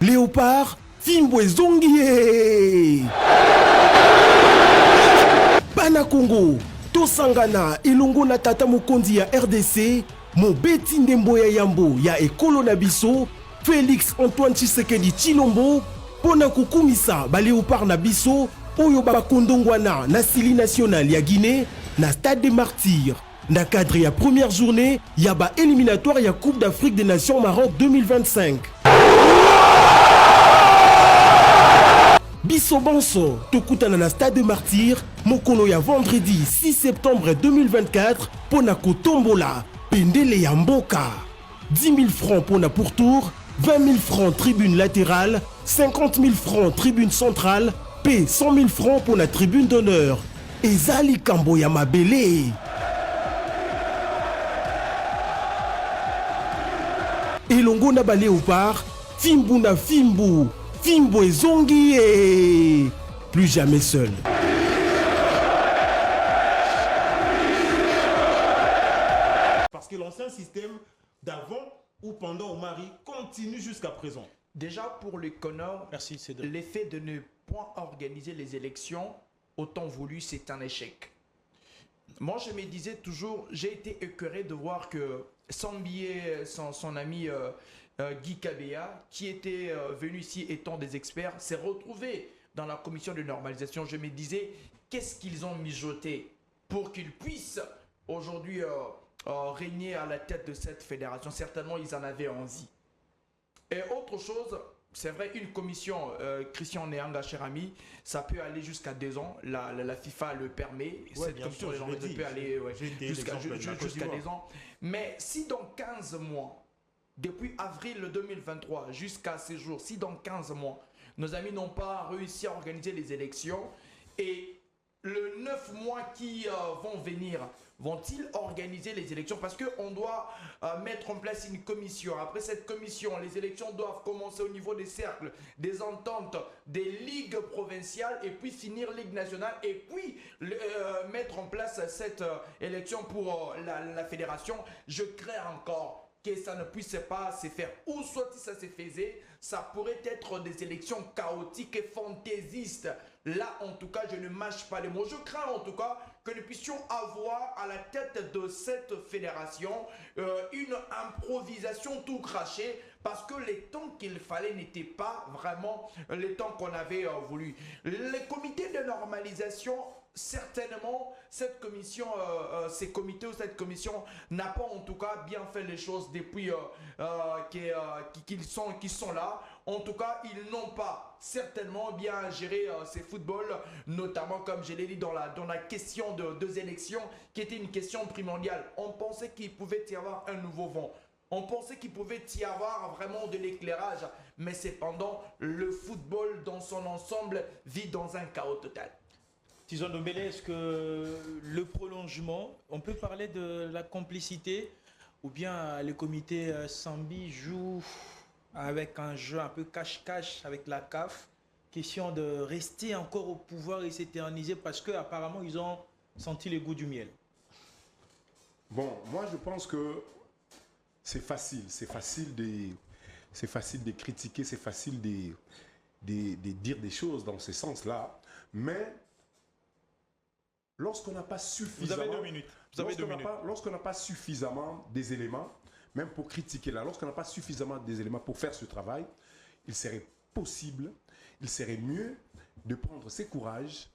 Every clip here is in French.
Léopard, Fimbwe Zongie. Bana Congo, Tosangana, Elongo na tata mokonzi ya RDC, Mobeti Ndembo ya Yambo ya Ekolo na biso, Félix Antoine Tshisekedi Tshilombo, pona kukumisa ba Léopard na biso, oyo bakondongwana na sili national ya Guinée, na Stade des Martyrs. Na cadre ya première journée, ya ba éliminatoire ya Coupe d'Afrique des Nations Maroc 2025. Biso Banso, tokutana na Stade des Martyrs, mokolo ya vendredi 6 septembre 2024, pona kotombola, pendele ya mboka. 10 000 francs pona pourtour, 20 000 francs tribune latérale, 50 000 francs tribune centrale, p 100 000 francs pour la tribune d'honneur. Ezali Kambo ya mabele. Elongo na ba Léopard, Fimbu na Fimbu, Fimbwe Zongie. Plus jamais seul. Parce que l'ancien système d'avant ou pendant Omari continue jusqu'à présent. Déjà pour le Connor, l'effet de ne point organiser les élections autant voulu, c'est un échec. Moi, je me disais toujours, j'ai été écœuré de voir que son ami Guy Kabea, qui était venu ici étant des experts, s'est retrouvé dans la commission de normalisation. Je me disais, qu'est-ce qu'ils ont mijoté pour qu'ils puissent aujourd'hui régner à la tête de cette fédération? Certainement, ils en avaient envie. Et autre chose, c'est vrai, une commission, Christian Néanga, cher ami, ça peut aller jusqu'à 2 ans. La FIFA le permet. Ouais, cette commission peut aller jusqu'à 2 ans. Mais si dans 15 mois, depuis avril 2023 jusqu'à ces jours, si dans 15 mois, nos amis n'ont pas réussi à organiser les élections et les 9 mois qui vont venir, vont-ils organiser les élections? Parce qu'on doit mettre en place une commission. Après cette commission, les élections doivent commencer au niveau des cercles, des ententes, des ligues provinciales et puis finir Ligue nationale et puis mettre en place cette élection pour la fédération. Je crains encore que ça ne puisse pas se faire. Ou soit si ça se faisait, ça pourrait être des élections chaotiques et fantaisistes. Là, en tout cas, je ne mâche pas les mots. Je crains en tout cas que nous puissions avoir à la tête de cette fédération une improvisation tout crachée parce que les temps qu'il fallait n'étaient pas vraiment les temps qu'on avait voulu. Les comités de normalisation, certainement, cette commission, ces comités ou cette commission n'a pas en tout cas bien fait les choses depuis qu'ils sont là. En tout cas, ils n'ont pas certainement bien géré ces footballs, notamment comme je l'ai dit dans la question de 2 élections, qui était une question primordiale. On pensait qu'il pouvait y avoir un nouveau vent. On pensait qu'il pouvait y avoir vraiment de l'éclairage. Mais cependant, le football dans son ensemble vit dans un chaos total. Tison Dombele, est-ce que le prolongement, on peut parler de la complicité ou bien le comité Sambi joue avec un jeu un peu cache-cache avec la CAF, question de rester encore au pouvoir et s'éterniser parce qu'apparemment ils ont senti le goût du miel? Bon, moi je pense que c'est facile de critiquer, c'est facile de dire des choses dans ce sens-là, mais lorsqu'on n'a pas suffisamment... Vous avez 2 minutes. Lorsqu'on n'a pas suffisamment des éléments, même pour critiquer là, lorsqu'on n'a pas suffisamment des éléments pour faire ce travail, il serait possible, il serait mieux de prendre ses courages,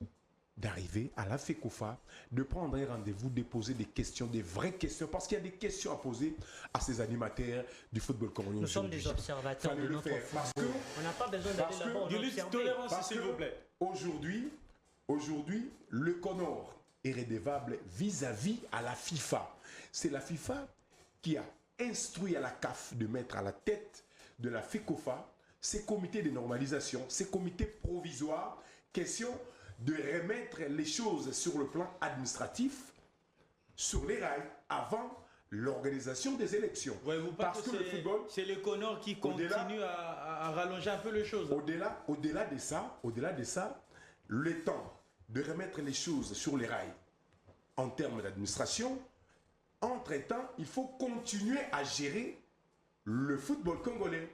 d'arriver à la FECOFA, de prendre un rendez-vous, de poser des questions, des vraies questions, parce qu'il y a des questions à poser à ces animateurs du football congolais. Nous sommes des observateurs de notre football. On n'a pas besoin d'aller là-bas. Tolérance, s'il vous plaît. Aujourd'hui, le Connor est redevable vis-à-vis à la FIFA. C'est la FIFA qui a instruit à la CAF de mettre à la tête de la FECOFA ces comités de normalisation, ces comités provisoires, question de remettre les choses sur le plan administratif, sur les rails, avant l'organisation des élections. Ouais, parce que le football, c'est le Connor qui continue à rallonger un peu les choses. Au-delà de ça, le temps de remettre les choses sur les rails en termes d'administration, entre-temps, il faut continuer à gérer le football congolais.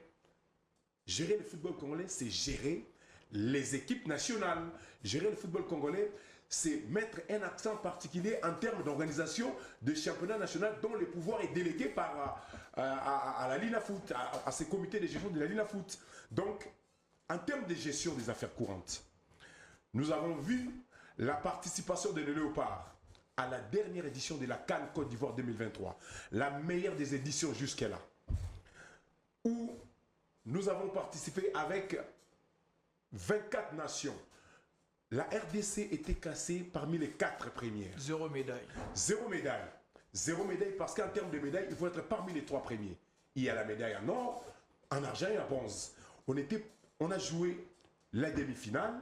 Gérer le football congolais, c'est gérer les équipes nationales. Gérer le football congolais, c'est mettre un accent particulier en termes d'organisation de championnat national dont le pouvoir est délégué par, à la LINAFoot, à ces comités de gestion de la LINAFoot. Donc, en termes de gestion des affaires courantes, nous avons vu la participation de Léopard à la dernière édition de la CAN Côte d'Ivoire 2023, la meilleure des éditions jusqu'à là, où nous avons participé avec 24 nations. La RDC était classée parmi les 4 premières. 0 médaille. 0 médaille. 0 médaille parce qu'en termes de médailles, il faut être parmi les 3 premiers. Il y a la médaille en or, en argent et en bronze. On a joué la demi-finale.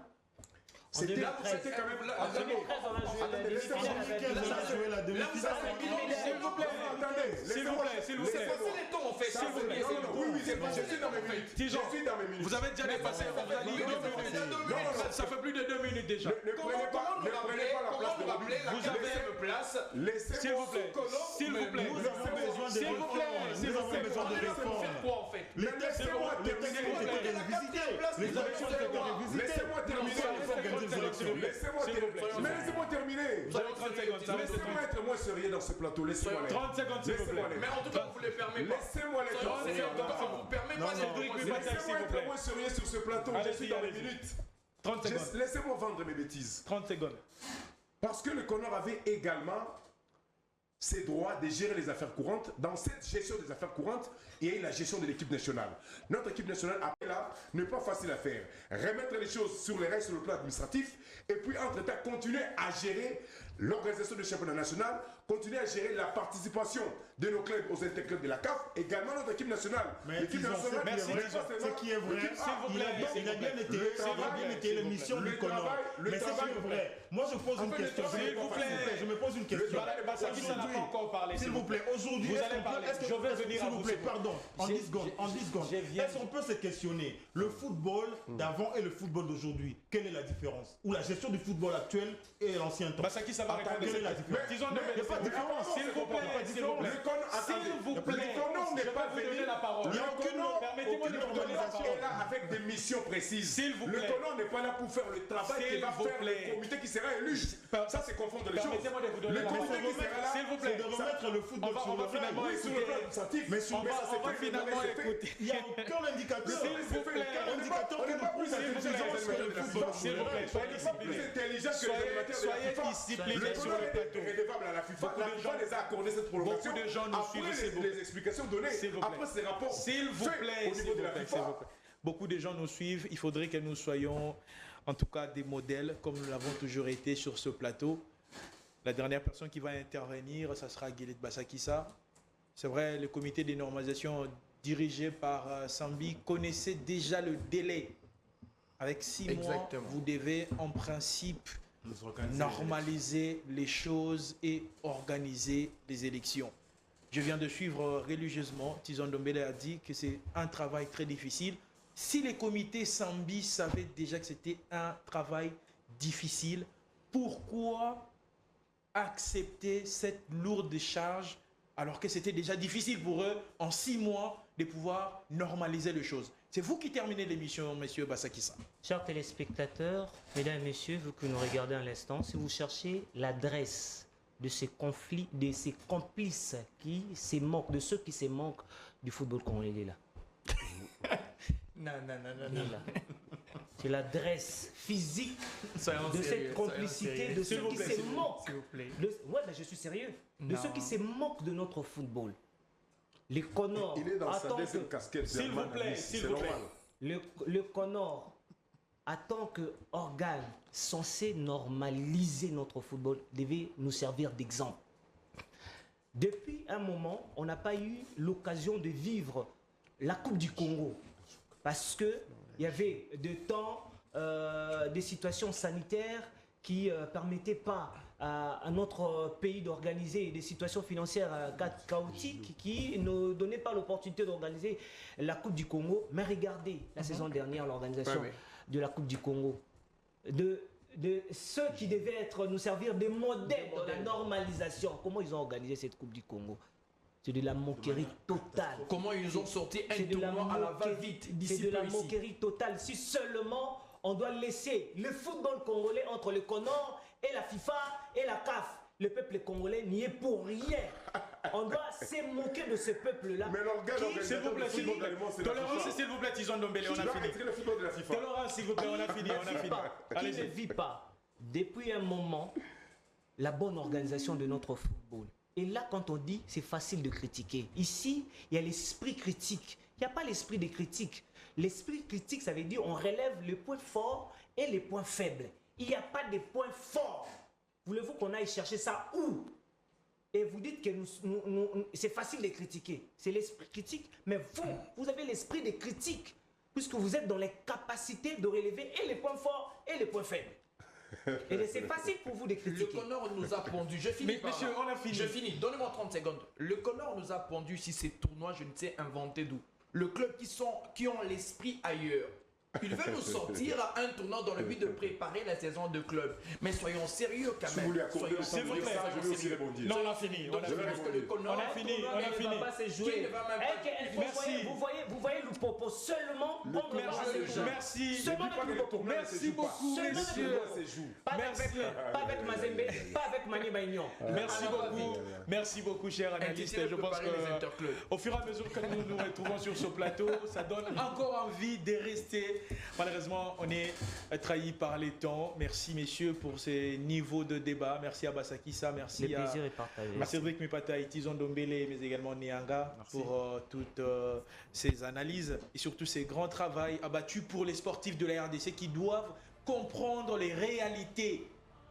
C'était quand même... En 2013, on a joué la demi-finale avec la demi-finale. S'il vous plaît, s'il vous plaît, s'il vous plaît. C'est passé les temps, en fait. S'il vous plaît. Oui, c'est pas. Je suis dans mes minutes. Je suis dans mes minutes. Vous avez déjà dépassé, vous avez dit 2 minutes. Ça fait plus de 2 minutes déjà. Ne prenez pas la place de Roby. Vous avez place. S'il vous plaît, s'il vous plaît. Nous avons besoin de réformes. Nous avons besoin de réformes. Quoi en fait? Laissez-moi terminer. Laissez-moi terminer. Mais laissez-moi terminer. Vous avez 30 secondes. Laissez-moi être moins sérieux dans ce plateau. Laissez-moi aller. 30 secondes, s'il vous plaît. Mais en tout cas, vous ne les permettez pas. Laissez-moi les 30 secondes. Vous ne permettez pas. Laissez-moi être moins sérieux sur ce plateau. Je suis dans mes minutes. 30 secondes. Laissez-moi vendre mes bêtises. 30 secondes. Parce que le CONOR avait également ses droits de gérer les affaires courantes. Dans cette gestion des affaires courantes, il y a eu la gestion de l'équipe nationale. Notre équipe nationale, après là, n'est pas facile à faire. Remettre les choses sur les rails sur le plan administratif et puis entre-temps continuer à gérer l'organisation du championnat national, continuer à gérer la participation de nos clubs aux interclubs de la CAF, également notre équipe nationale. Mais l'équipe nationale, ce qui est vrai, il a bien été l'émission du CONOR. Mais c'est pas vrai. Moi, je pose une question. Je me pose une question. S'il vous plaît, aujourd'hui, je vais venir à vous. S'il vous plaît, pardon, en 10 secondes. Est-ce qu'on peut se questionner le football d'avant et le football d'aujourd'hui? Quelle est la différence? Ou la gestion du football actuel et l'ancien temps? Quelle est la différence? Disons il n'y a pas de différence. S'il vous plaît, s'il vous plaît. S'il vous plaît, le CONOR n'est pas venu. la parole. Permettez-moi de donner la parole. Est là avec des missions précises. S'il vous plaît. Le CONOR n'est pas là pour faire le travail qui va faire le comité qui sera élu. Ça, c'est confondre les choses. Permettez-moi de vous donner la parole. S'il vous plaît. C'est de remettre le football sur le finalement plan. Sur le plan administratif. Mais sur On va finalement écouter. il n'y a aucun indicateur. S'il vous plaît. On n'est pas plus intelligent que les football. S'il vous plaît, soyez disciplinés sur le plateau. Redevable à la FIFA. La FIFA les a accordé cette prolongation. Beaucoup de gens nous suivent, s'il vous plaît. Les explications données. Après ces rapports. S'il vous plaît, au niveau de la FIFA. Beaucoup de gens nous suivent. Il faudrait que nous soyons, en tout cas, des modèles, comme nous l'avons toujours été sur ce plateau. La dernière personne qui va intervenir, ça sera Guélit Bassakissa. C'est vrai, le comité de normalisation dirigé par Sambi connaissait déjà le délai. Avec 6 mois, vous devez en principe normaliser les choses et organiser les élections. Je viens de suivre religieusement, Tizon Ndombele a dit que c'est un travail très difficile. Si les comités Sambi savaient déjà que c'était un travail difficile, pourquoi accepter cette lourde charge alors que c'était déjà difficile pour eux en 6 mois de pouvoir normaliser les choses? C'est vous qui terminez l'émission, monsieur Bassakissa. Chers téléspectateurs, mesdames et messieurs, vous que nous regardez à l'instant, si vous cherchez l'adresse de ces conflits, de ces complices qui se moquent, de ceux qui se moquent du football congolais, il est là. Non. C'est l'adresse physique de cette complicité, de ceux qui se moquent. S'il vous plaît. Ouais, mais je suis sérieux. De ceux qui se moquent de notre football. Les CONOR. Il est dans sa deuxième casquette. S'il vous plaît, s'il vous plaît. Le CONOR, en tant qu'organe censé normaliser notre football, devait nous servir d'exemple. Depuis un moment, on n'a pas eu l'occasion de vivre la Coupe du Congo. Parce qu'il y avait des situations sanitaires qui ne permettaient pas à notre pays d'organiser des situations financières chaotiques qui ne donnaient pas l'opportunité d'organiser la Coupe du Congo. Mais regardez la saison dernière, l'organisation de la Coupe du Congo. De ceux qui devaient nous servir des modèles de la normalisation. Comment ils ont organisé cette Coupe du Congo? C'est de la moquerie totale. Comment ils nous ont sorti un tournoi à la va-vite d'ici C'est de la peu ici. moquerie totale. Si seulement on doit laisser le football congolais entre le CONOR et la FIFA et la CAF. Le peuple congolais n'y est pour rien. On doit se moquer de ce peuple-là. Mais l'organe S'il vous plaît, tolérance, s'il vous plaît, Tison Ndombele, on a fini. Tolérance, s'il vous plaît, on a fini, on a fini. Qui ne vit pas, depuis un moment, la bonne organisation de notre football. Et là, quand on dit, c'est facile de critiquer. Ici, il y a l'esprit critique. Il n'y a pas l'esprit de critique. L'esprit critique, ça veut dire on relève les points forts et les points faibles. Il n'y a pas de points forts. Voulez-vous qu'on aille chercher ça où? Et vous dites que c'est facile de critiquer. C'est l'esprit critique. Mais vous avez l'esprit de critique. Puisque vous êtes dans les capacités de relever et les points forts et les points faibles. Et c'est facile pour vous de critiquer. Le CONOR nous a pondu. Je finis. Mais monsieur, on a fini. Je finis. Donnez-moi 30 secondes. Le CONOR nous a pondu si ces tournois, je ne sais inventer d'où. Le club qui ont l'esprit ailleurs. Ils veulent nous sortir à un tournoi dans le but de préparer la saison de club. Mais soyons sérieux quand même. S'il vous plaît, je vais aussi rebondir. Non, on a fini. On a fini. On a fini. Ne va pas se jouer. Merci. Vous voyez le propos seulement. Merci. Merci beaucoup, messieurs. Pas avec Mazembe, pas avec Mani Maignan. Merci beaucoup, cher analyste. Je pense qu'au fur et à mesure que nous nous retrouvons sur ce plateau, ça donne encore envie de rester. Malheureusement, on est trahi par les temps. Merci, messieurs, pour ces niveaux de débat. Merci à Basakissa, merci à Cédric Mipata et Tison Ndombele, mais également Nianga pour toutes ces analyses et surtout ces grands travaux abattus pour les sportifs de la RDC qui doivent comprendre les réalités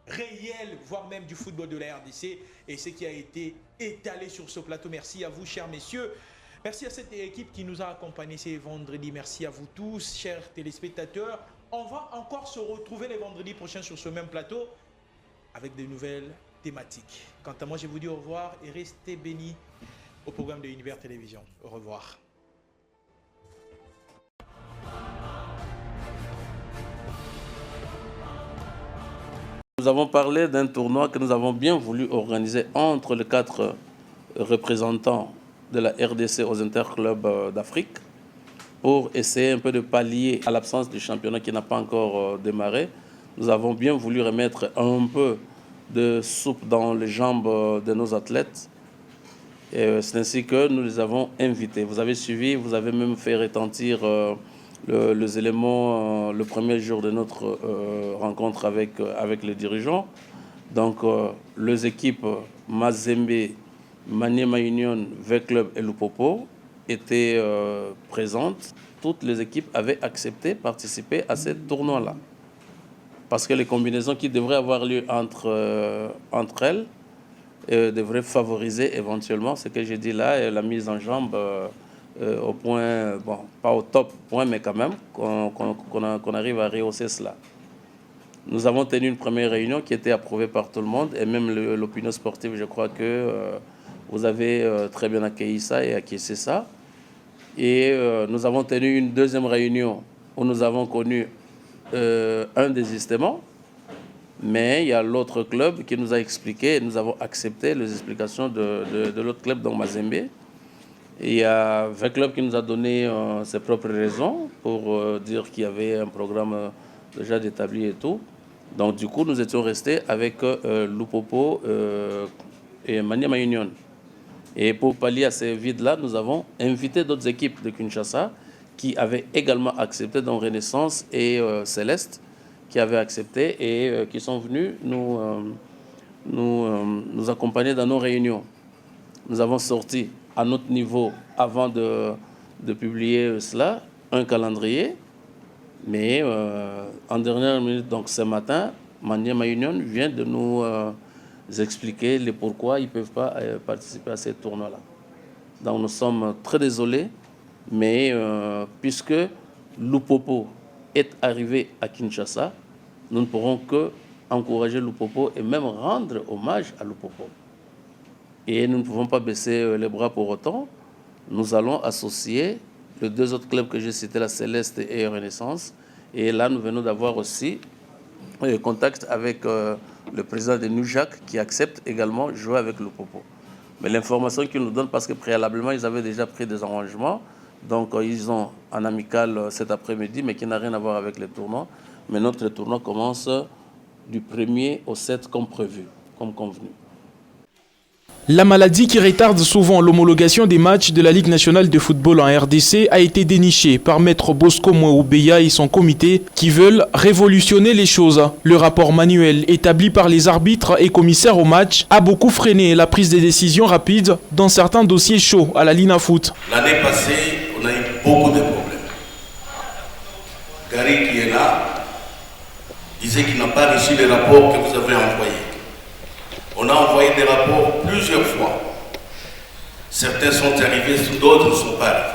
réelles, voire même du football de la RDC et ce qui a été étalé sur ce plateau. Merci à vous, chers messieurs. Merci à cette équipe qui nous a accompagnés ce vendredi. Merci à vous tous, chers téléspectateurs. On va encore se retrouver les vendredis prochains sur ce même plateau avec de nouvelles thématiques. Quant à moi, je vous dis au revoir et restez bénis au programme de Univers Télévision. Au revoir. Nous avons parlé d'un tournoi que nous avons bien voulu organiser entre les 4 représentants de la RDC aux interclubs d'Afrique pour essayer un peu de pallier à l'absence du championnat qui n'a pas encore démarré. Nous avons bien voulu remettre un peu de soupe dans les jambes de nos athlètes. C'est ainsi que nous les avons invités. Vous avez suivi, vous avez même fait retentir les éléments le premier jour de notre rencontre avec les dirigeants. Donc, les équipes Mazembe, Maniema Union, V-Club et Lupopo étaient présentes. Toutes les équipes avaient accepté de participer à ce tournoi-là. Parce que les combinaisons qui devraient avoir lieu entre elles devraient favoriser éventuellement ce que j'ai dit là, la mise en jambe au point, bon, pas au top point, mais quand même, qu'on arrive à rehausser cela. Nous avons tenu une première réunion qui était approuvée par tout le monde, et même l'opinion sportive, je crois que vous avez très bien accueilli ça et acquiescé ça. Et nous avons tenu une deuxième réunion où nous avons connu un désistement, mais il y a l'autre club qui nous a expliqué, et nous avons accepté les explications de l'autre club, donc Mazembe. Et il y a un club qui nous a donné ses propres raisons pour dire qu'il y avait un programme déjà établi et tout. Donc du coup, nous étions restés avec Lupopo et Maniema Union. Et pour pallier à ces vides-là, nous avons invité d'autres équipes de Kinshasa qui avaient également accepté, dont Renaissance et Céleste, qui avaient accepté et qui sont venus nous accompagner dans nos réunions. Nous avons sorti à notre niveau, avant de publier cela, un calendrier. Mais en dernière minute, donc ce matin, Maniema Union vient de nous expliquer les pourquoi ils ne peuvent pas participer à ces tournois-là. Donc nous sommes très désolés, mais puisque Lupopo est arrivé à Kinshasa, nous ne pourrons que encourager Lupopo et même rendre hommage à Lupopo. Et nous ne pouvons pas baisser les bras pour autant. Nous allons associer les deux autres clubs que j'ai cités, la Céleste et Renaissance. Et là, nous venons d'avoir aussi contact avec le président de Nujak qui accepte également de jouer avec Lupopo. Mais l'information qu'ils nous donnent, parce que préalablement, ils avaient déjà pris des arrangements. Donc, ils ont un amical cet après-midi, mais qui n'a rien à voir avec les tournois. Mais notre tournoi commence du 1er au 7 comme prévu, comme convenu. La maladie qui retarde souvent l'homologation des matchs de la Ligue nationale de football en RDC a été dénichée par Maître Bosco Mouéoubeya et son comité qui veulent révolutionner les choses. Le rapport manuel établi par les arbitres et commissaires au match a beaucoup freiné la prise de décisions rapides dans certains dossiers chauds à la Linafoot. L'année passée, on a eu beaucoup de problèmes. Gary qui est là disait qu'il n'a pas reçu les rapports que vous avez envoyés. On a envoyé des rapports plusieurs fois. Certains sont arrivés, d'autres ne sont pas arrivés.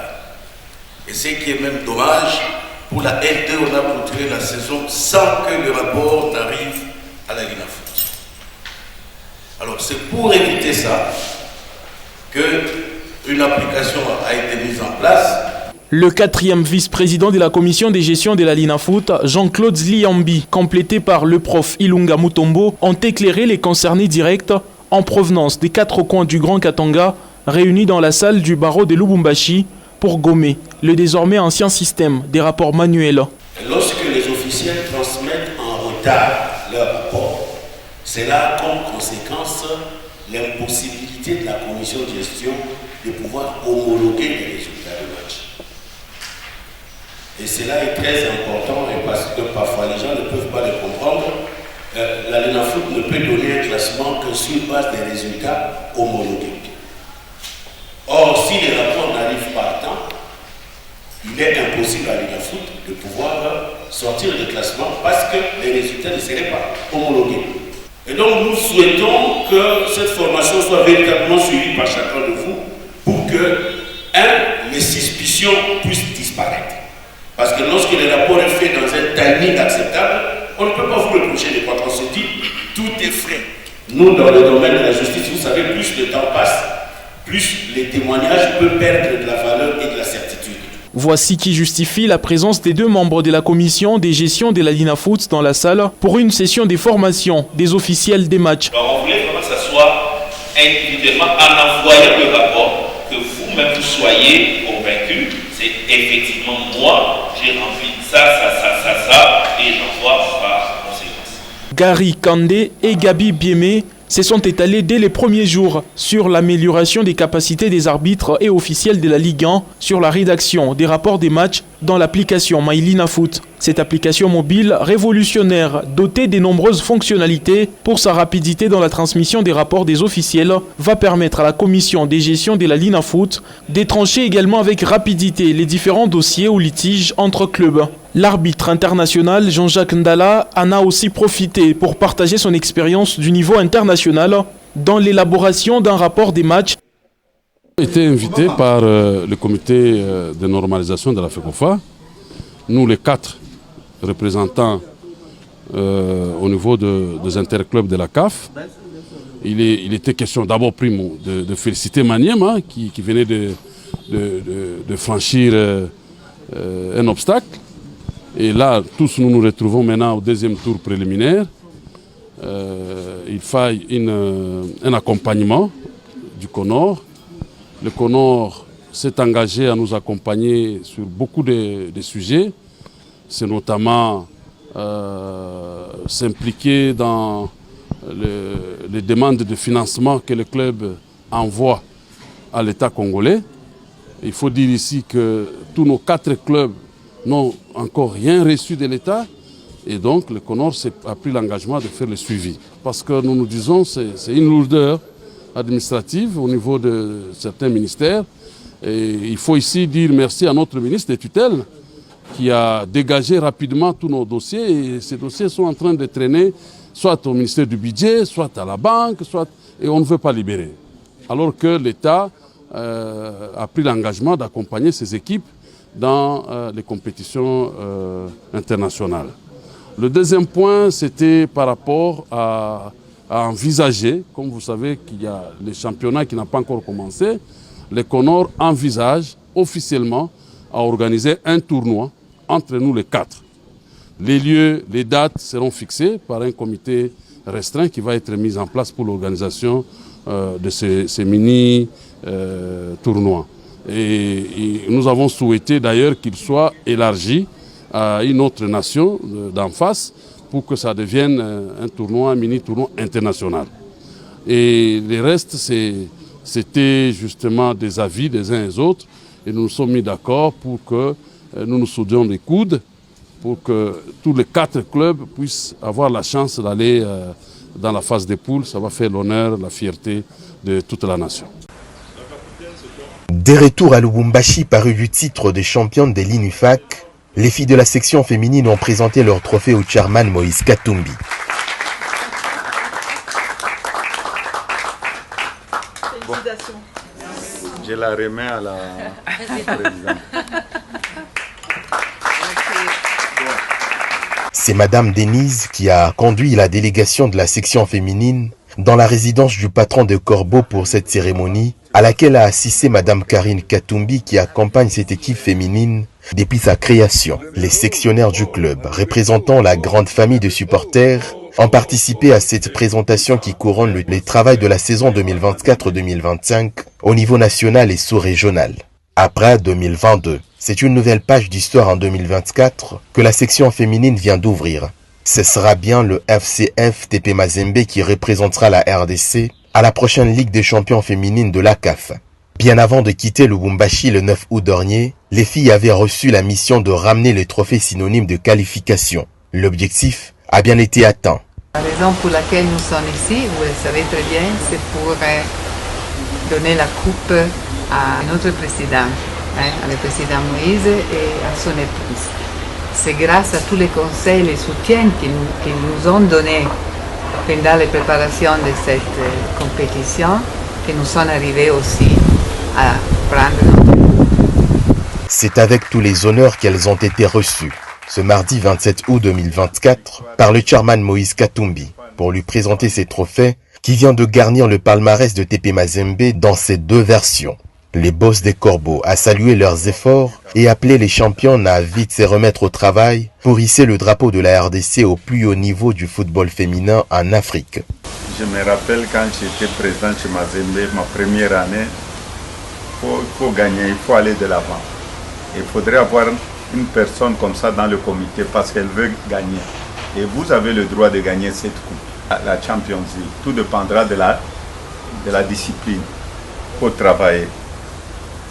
Et ce qui est même dommage, pour la L2, on a clôturé la saison sans que le rapport n'arrive à la Linafoot. Alors c'est pour éviter ça qu'une application a été mise en place. Le 4e vice-président de la commission de gestion de la Linafoot, Jean-Claude Zliambi, complété par le prof Ilunga Mutombo, ont éclairé les concernés directs en provenance des 4 coins du Grand Katanga, réunis dans la salle du barreau de Lubumbashi pour gommer le désormais ancien système des rapports manuels. Lorsque les officiels transmettent en retard leur rapport, cela a comme conséquence l'impossibilité de la commission de gestion de pouvoir homologuer les résultats de match. Et cela est très important et parce que parfois les gens ne peuvent pas le comprendre. La Linafoot ne peut donner un classement que sur base des résultats homologués. Or, si les rapports n'arrivent pas à temps, il est impossible à Linafoot de pouvoir sortir le classement parce que les résultats ne seraient pas homologués. Et donc nous souhaitons que cette formation soit véritablement suivie par chacun de vous pour que, les suspicions puissent disparaître. Parce que lorsque le rapport est fait dans un timing acceptable, on ne peut pas vous reprocher de quoi on se dit, tout est frais. Nous, dans le domaine de la justice, vous savez, plus le temps passe, plus les témoignages peuvent perdre de la valeur et de la certitude. Voici qui justifie la présence des 2 membres de la commission des gestions de la Linafoot dans la salle pour une session des formations des officiels des matchs. Alors on voulait vraiment que ça soit individuellement en envoyant le rapport, que vous-même vous soyez convaincus. C'est effectivement moi, j'ai rempli ça, et j'envoie par conséquence. Gary Kandé et Gabi Biemé se sont étalés dès les premiers jours sur l'amélioration des capacités des arbitres et officiels de la Ligue 1 sur la rédaction des rapports des matchs dans l'application MyLinafoot. Cette application mobile révolutionnaire, dotée de nombreuses fonctionnalités pour sa rapidité dans la transmission des rapports des officiels, va permettre à la commission des gestions de la Linafoot de trancher également avec rapidité les différents dossiers ou litiges entre clubs. L'arbitre international Jean-Jacques Ndala en a aussi profité pour partager son expérience du niveau international dans l'élaboration d'un rapport des matchs. J'ai été invité par le comité de normalisation de la FECOFA. Nous, les 4 représentants au niveau des interclubs de la CAF, il était question d'abord primo de féliciter Maniema qui venait de franchir un obstacle. Et là, tous nous nous retrouvons maintenant au 2e tour préliminaire. Il faille un accompagnement du CONOR. Le CONOR s'est engagé à nous accompagner sur beaucoup de sujets. C'est notamment s'impliquer dans les demandes de financement que le club envoie à l'État congolais. Il faut dire ici que tous nos 4 clubs n'ont encore rien reçu de l'État et donc le CONOR a pris l'engagement de faire le suivi. Parce que nous nous disons que c'est une lourdeur administrative au niveau de certains ministères. Et il faut ici dire merci à notre ministre des tutelles qui a dégagé rapidement tous nos dossiers et ces dossiers sont en train de traîner soit au ministère du budget, soit à la banque, et on ne veut pas libérer. Alors que l'État a pris l'engagement d'accompagner ses équipes dans les compétitions internationales. Le 2e point, c'était par rapport à envisager, comme vous savez qu'il y a les championnats qui n'ont pas encore commencé, le CONOR envisage officiellement à organiser un tournoi entre nous les 4. Les lieux, les dates seront fixées par un comité restreint qui va être mis en place pour l'organisation de ces mini-tournois. Et nous avons souhaité d'ailleurs qu'il soit élargi à une autre nation d'en face pour que ça devienne un tournoi, un mini-tournoi international. Et le reste, c'était justement des avis des uns et des autres. Et nous nous sommes mis d'accord pour que nous nous soudons les coudes, pour que tous les 4 clubs puissent avoir la chance d'aller dans la phase des poules. Ça va faire l'honneur, la fierté de toute la nation. Des retours à Lubumbashi paru du titre de championne de l'INUFAC, les filles de la section féminine ont présenté leur trophée au chairman Moïse Katumbi. Félicitations. Je la remets à la présidente. C'est Madame Denise qui a conduit la délégation de la section féminine dans la résidence du patron de Corbeau pour cette cérémonie, à laquelle a assisté Madame Karine Katumbi qui accompagne cette équipe féminine depuis sa création. Les sectionnaires du club, représentant la grande famille de supporters, ont participé à cette présentation qui couronne le travail de la saison 2024-2025 au niveau national et sous-régional. Après 2022, c'est une nouvelle page d'histoire en 2024 que la section féminine vient d'ouvrir. Ce sera bien le FCF TP Mazembe qui représentera la RDC à la prochaine Ligue des champions féminines de la CAF. Bien avant de quitter Lubumbashi le 9 août dernier, les filles avaient reçu la mission de ramener les trophées synonymes de qualification. L'objectif a bien été atteint. La raison pour laquelle nous sommes ici, vous le savez très bien, c'est pour donner la coupe à notre président, le président Moïse et à son épouse. C'est grâce à tous les conseils, les soutiens qu'ils nous ont donnés pendant les préparations de cette compétition que nous sommes arrivés aussi à prendre notre coupe. C'est avec tous les honneurs qu'elles ont été reçues ce mardi 27 août 2024 par le chairman Moïse Katumbi pour lui présenter ses trophées qui vient de garnir le palmarès de TP Mazembe dans ses 2 versions. Les boss des Corbeaux a salué leurs efforts et appelé les champions à vite se remettre au travail pour hisser le drapeau de la RDC au plus haut niveau du football féminin en Afrique. Je me rappelle quand j'étais président chez Mazembe, ma première année, il faut gagner, il faut aller de l'avant. Il faudrait avoir une personne comme ça dans le comité parce qu'elle veut gagner. Et vous avez le droit de gagner cette coupe, la Champions League. Tout dépendra de la discipline. Il faut travailler.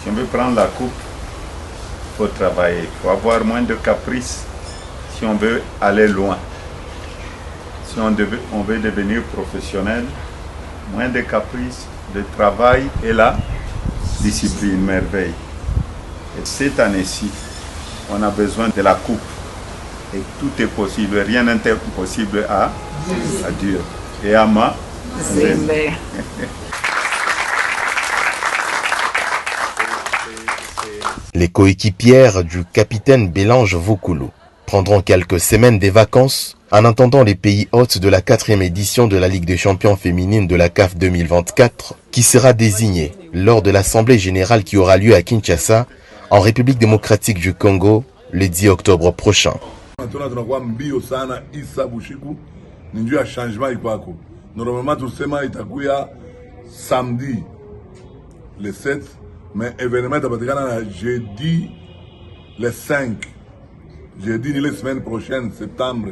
Si on veut prendre la coupe, il faut travailler. Il faut avoir moins de caprices si on veut aller loin. Si on veut devenir professionnel, moins de caprices, de travail et la discipline, merveille. Et cette année-ci, on a besoin de la coupe. Et tout est possible. Rien n'est impossible à Dieu. Et à ma Zembe. Les coéquipières du capitaine Bélange Vukulu prendront quelques semaines de vacances en attendant les pays hôtes de la 4e édition de la Ligue des champions féminines de la CAF 2024 qui sera désignée lors de l'Assemblée générale qui aura lieu à Kinshasa en République démocratique du Congo le 10 octobre prochain. Normalement tusema itakuya samedi le 7, mais événement itapatikana na jeudi le 5. Jeudi ni la semaine prochaine, septembre.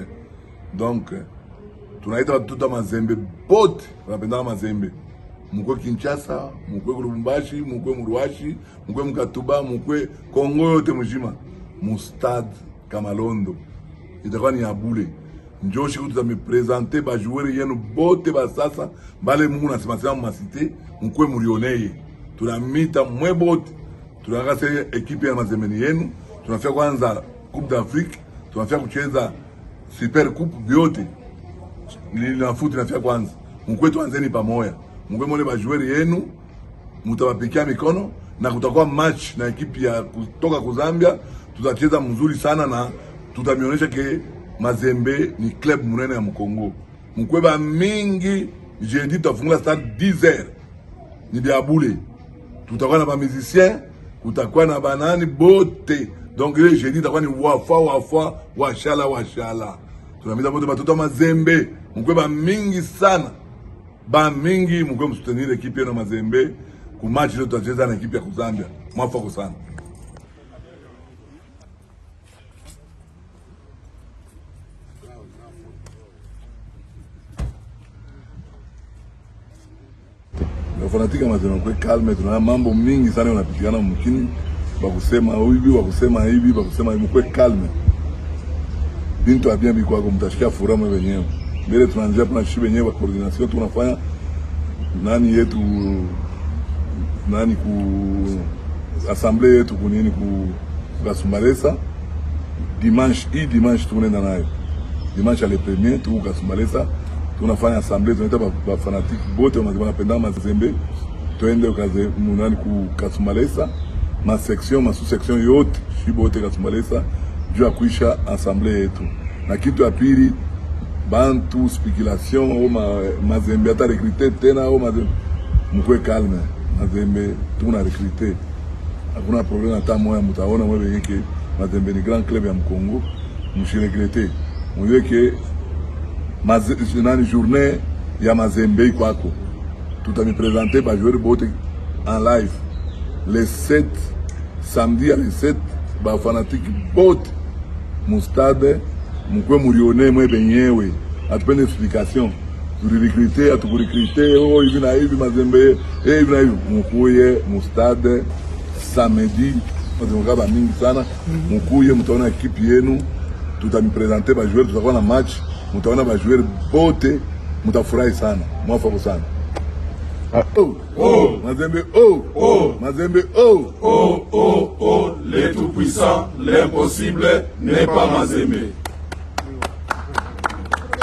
Donc tunaita tuta Mazembe bote, tunapenda Mazembe. Mukwe Kinshasa, mukwe Lubumbashi, mukwe Muruashi, mukwe Mkatuba, mukwe Kongo yote mjima. Mustad Kamalondo. Itakuwa ni abule. Njoo shiku tutamepresente ba joueur yenu bote ba sasa bale mungu nasemasema masite mukwe murioneye. Tunamita mwe bote. Tunakase ekipe ya Mazembe yenu. Tunafia kwanza Coupe d'Afrique, tunafia kucheza Super Coupe biote. Nilina futi nafia kwanza. Mukwe tuanzeni pamoja. Mukwe mole ba joueur yenu mutawapikia mikono na kutakuwa match na ekipe ya kutoka Zambia. Tutacheza mzuri sana na tutamionyesha ke Mazembe ni club munene ya Mkongo. Mkweba mingi jeudi tutafungula stade 10h. Ni biabule. Tutakuwa na ba musiciens, kutakuwa na banani bote. Donc le jeudi tutakuwa ni wafa washala. Tunamita bote batoto Mazembe. Mkweba mingi sana. ba mingi mko msutenir ekipe ya Mazembe ku match ile tutacheza na ekipe ya Zambia. Mwafaka sana. Wafanatika Mazembe kwa calme, tuna mambo mingi sana yanapigana mkini, bakusema hivi, bakusema hivi, bakusema hivi, kwa calme. Bintu abia biko kwa mtashikia furaha wenyewe. Mbele tunaanzia kuna shibe wenyewe wa coordination tunafanya nani yetu nani ku assemblée yetu kunini ku Kasumbalesa dimanche tunaenda nayo. Dimanche le premier tu Kasumbalesa tunafanya assemblée tunaita ba fanatique bote wanapenda Mazembe tuende ukaze munani ku Kasumbalesa ma section ma sous-section yote shibote Kasumbalesa juu ya kuisha assemblée yetu. Na kitu ya pili bantu speculation au Mazembe ata recruter tena au Mazembe mkwe calme. Mazembe tuna recruter, hakuna problème hata moya. Mtaona mwewe yake Mazembe ni grand club ya Mkongo, mshiregrete mwewe ke nani journée ya Mazembe kwako tutami présenter ba joueur bote en live le 7 samedi à le 7 ba fanatique bote mu stade mkwe murione mwe benyewe atupende explication turirecruter atukurecruter oh hivi na hivi Mazembe hivi na hivi mkuye mu stade samedi Mazembe ba mingi sana mkuye mtaona equipe yenu tutami présenter ba joueur tutakuwa na match mtaona ba joueur bote mtafurahi sana mwafaka sana. Mazembe Mazembe les tout puissants, l'impossible n'est pas Mazembe.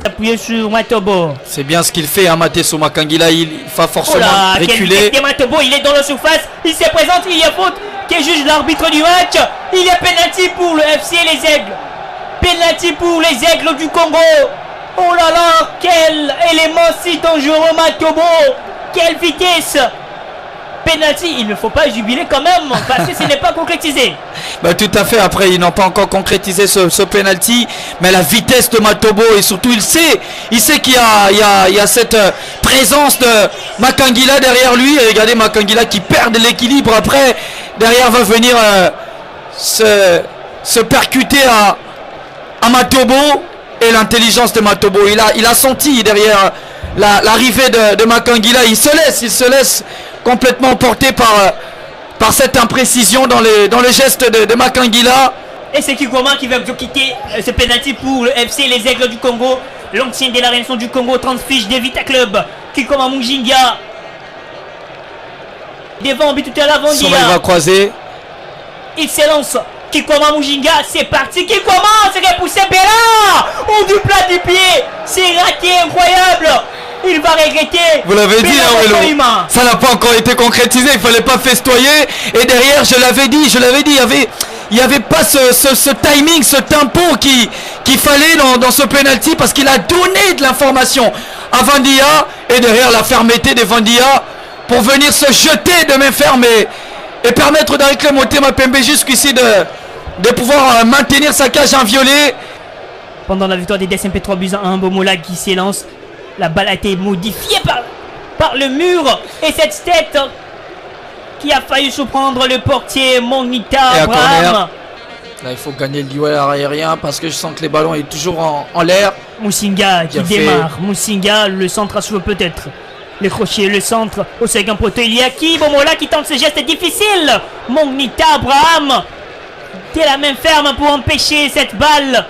Appuyer sur Matobo. C'est bien ce qu'il fait, hein, Mateso Makangila, il va forcément reculer. Matobo, il est dans la surface, il se présente, il y a faute qui juge l'arbitre du match. Il y a penalty pour le FC Les Aigles. Penalty pour les Aigles du Congo. Oh là là, quel élément si dangereux Matobo. Quelle vitesse. Penalty, il ne faut pas jubiler quand même parce que ce n'est pas concrétisé. Bah, tout à fait, après ils n'ont pas encore concrétisé ce penalty, mais la vitesse de Matobo et surtout il sait qu'il y a cette présence de Makangila derrière lui. Et regardez Makangila qui perd de l'équilibre, après derrière va venir se percuter à Matobo. Et l'intelligence de Matobo, il a senti derrière l'arrivée de Makangila, il se laisse complètement porté par cette imprécision dans le geste de Makangila. Et c'est Kikoma qui va quitter ce penalty pour le FC Les Aigles du Congo. L'ancien de la Renaissance du Congo transfiche des Vita Club. Kikoma Munginga. Devant but tout à l'avant. Il va croiser. Il s'élance. Kikoma Munginga, c'est parti. Kikoma, c'est repoussé Bella. Au du plat du pied. C'est raté, incroyable. Il va regretter. Vous l'avez dit, hein, ça n'a pas encore été concrétisé. Il fallait pas festoyer. Et derrière, je l'avais dit, il n'y avait pas ce timing, ce tempo qu'il fallait dans ce penalty, parce qu'il a donné de l'information à Vandia. Et derrière, la fermeté de Vandia pour venir se jeter de main ferme et permettre d'Aric Motema Pembe jusqu'ici de pouvoir maintenir sa cage inviolée. Pendant la victoire des DSMP 3-1, Bomola qui s'élance. La balle a été modifiée par le mur. Et cette tête qui a failli surprendre le portier Monita Abraham. Là, il faut gagner le duel aérien parce que je sens que les ballons sont toujours en l'air. Moussinga qui démarre. Moussinga, le centre à soulever peut-être. Le crochet, le centre. Au second poteau, il y a qui Bomola qui tente ce geste difficile. Monita Abraham. Dès la main ferme pour empêcher cette balle.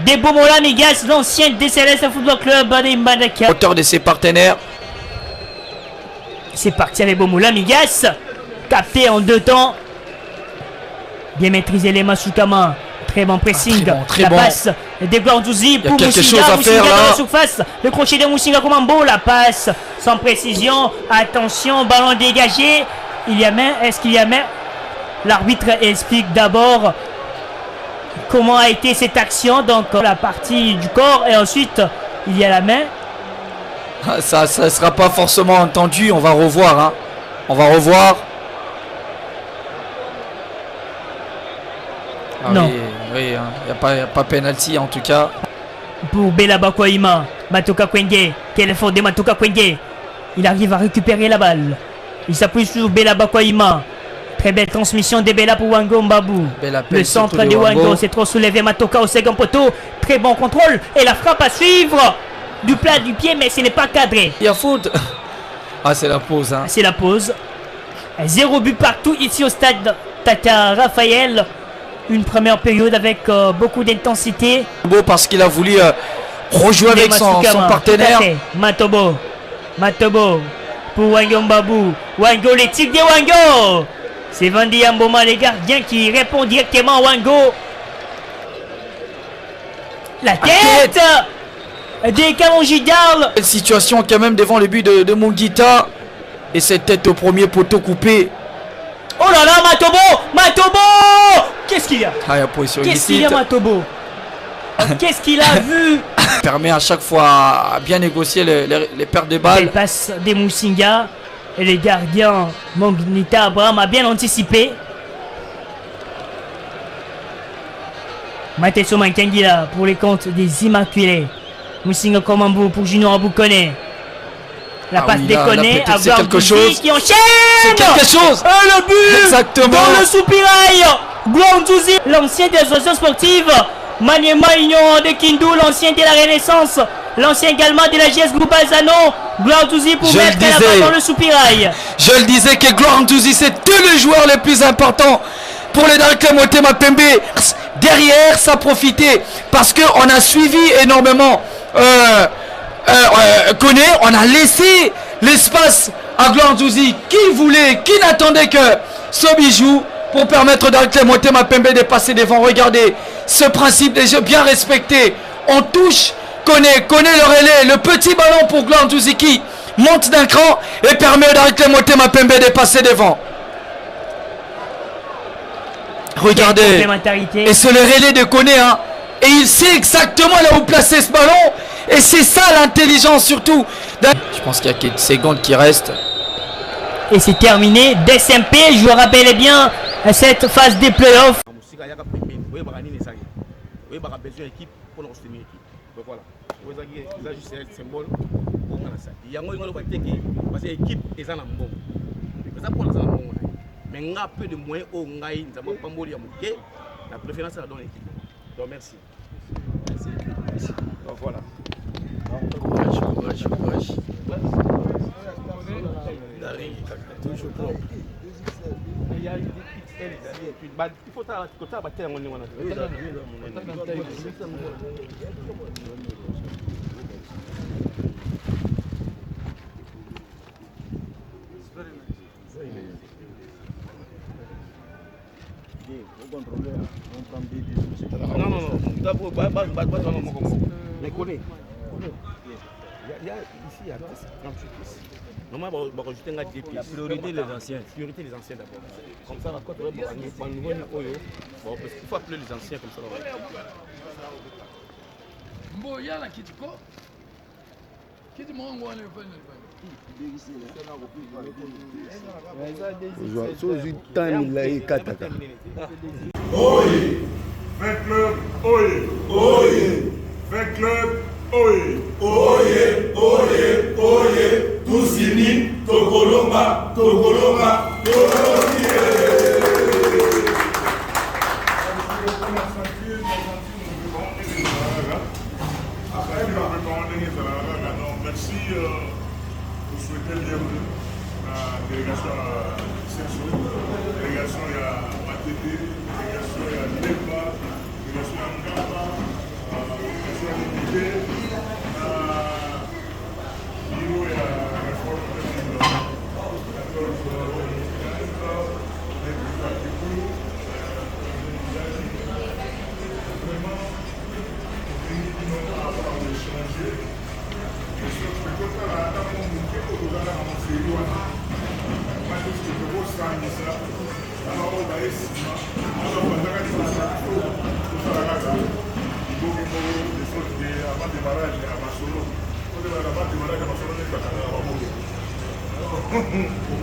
De Bomola Migas, l'ancien DCLS Football Club de Mbandaka. Auteur de ses partenaires. C'est parti avec Bomola Migas. Capté en 2 temps. Bien maîtrisé les Masukama. Très bon pressing. Très la bon. passe de Guardouzi pour quelque Moussinga. chose à faire, Moussinga là. dans la surface. Le crochet de Moussinga comme un beau. La passe sans précision. Attention, ballon dégagé. Il y a main. Est-ce qu'il y a main? L'arbitre explique d'abord comment a été cette action, donc la partie du corps, et ensuite il y a la main. Ça ne sera pas forcément entendu, on va revoir. Hein. On va revoir. Non. Oui, il n'y a pas penalty en tout cas. pour Bella Bakwaima. Matoka Kwenge. Quel effort de Matoka Kwenge. Il arrive à récupérer la balle. Il s'appuie sur Bella Bakwaima. Très belle transmission de Bella pour Wango Mbabu. Le centre de Wango, c'est trop soulevé. Matoka au second poteau. Très bon contrôle. Et la frappe à suivre. Du plat du pied, mais ce n'est pas cadré. Il y a faute. Ah, c'est la pause. Hein. C'est la pause. 0 but partout ici au stade Tata Raphaël. Une première période avec beaucoup d'intensité. Beau parce qu'il a voulu rejouer avec son partenaire. Matobo pour Wango Mbabu. Wango, les tics de Wango. C'est Vandi Amboma, les gardiens, qui répond directement à Wango. La tête des Kalonjidal. Quelle situation quand même devant le but de Mungita. Et cette tête au premier poteau coupé. Oh là là, Matobo. Qu'est-ce qu'il y a? Qu'est-ce qu'il y a, Matobo? Qu'est-ce qu'il a vu? Permet à chaque fois à bien négocier les pertes de balles. Les passes des Moussinga. Et les gardiens, Mungita Abraham a bien anticipé. Mateso Mankangila pour les comptes des Immaculés. Moussinga Komambu pour Junior Aboukone. La passe déconnée à Gouandouzi qui enchaîne. C'est quelque chose. Le but. Exactement. Dans le soupirail. Gouandouzi, l'ancien des associations sportives. Maniema Union de Kindu, l'ancien de la Renaissance. L'ancien également de la GS Groupe Alzano. Gouandouzi pour mettre la balle dans le soupirail. Je le disais que Gouandouzi, c'est le joueur le plus important pour les Dark Motema Pembe. Derrière, ça profitait parce qu'on a suivi énormément Koné. On a laissé l'espace à Gouandouzi qui n'attendait que ce bijou pour permettre Dark Motema Pembe de passer devant. Regardez ce principe des jeux bien respecté. On touche, connaît le relais, le petit ballon pour Gouandouzi qui monte d'un cran et permet à Dark Motema Pembe de passer devant. Regardez, et c'est le relais de Koné, hein. Et il sait exactement là où placer ce ballon. Et c'est ça l'intelligence surtout. Je pense qu'il y a quelques secondes qui restent. Et c'est terminé. DSMP, je rappelle bien cette phase des playoffs. Mais on a peu de moyens au Ngaï, nous avons pas mourir à Mouké. La préférence est dans l'équipe. Donc merci. Merci. Donc voilà. Courage. Toujours propre. Il y a une XL, il faut que tu aies mon Non, d'abord, mais connais. Il y a ici, il y a 38 ici. Normalement, on va rajouter un GP. Priorité les anciens. Priorité les anciens d'abord. Comme ça, quand on va au niveau parce qu'il faut appeler les anciens comme ça. Bon, il y a la Kitiko. Kitiko, on va aller Oye, fait club, oye, fait club, oye, tous unis, Tokoloma, merci, vous souhaitez bienvenue à la délégation à Senso, délégation à Matete, délégation à Lepa, délégation à Ngapa, délégation à Nibé, à Biro et à Réforme de la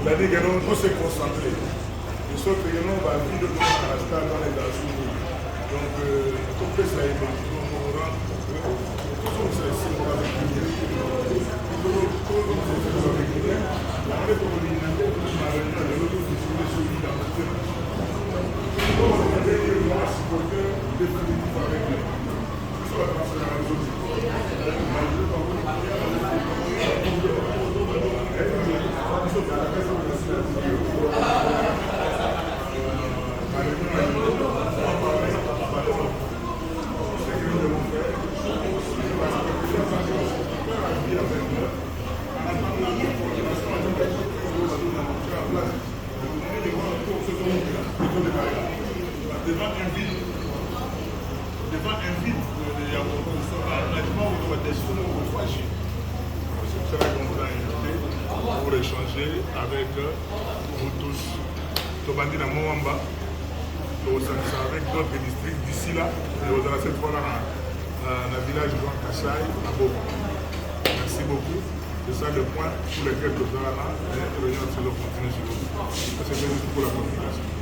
La dit que nous faut se concentrer. De sorte que nous va vivre dans la stade dans les assos. Donc, tout ça est pour échanger avec vous tous. Tobandi na Moamba, avec d'autres districts d'ici là, et dans cette fois-là, dans le village de Kassai, à Bobo. Merci beaucoup. C'est ça le point pour lequel nous allons là, et le continue sur vous. C'est pour la communication.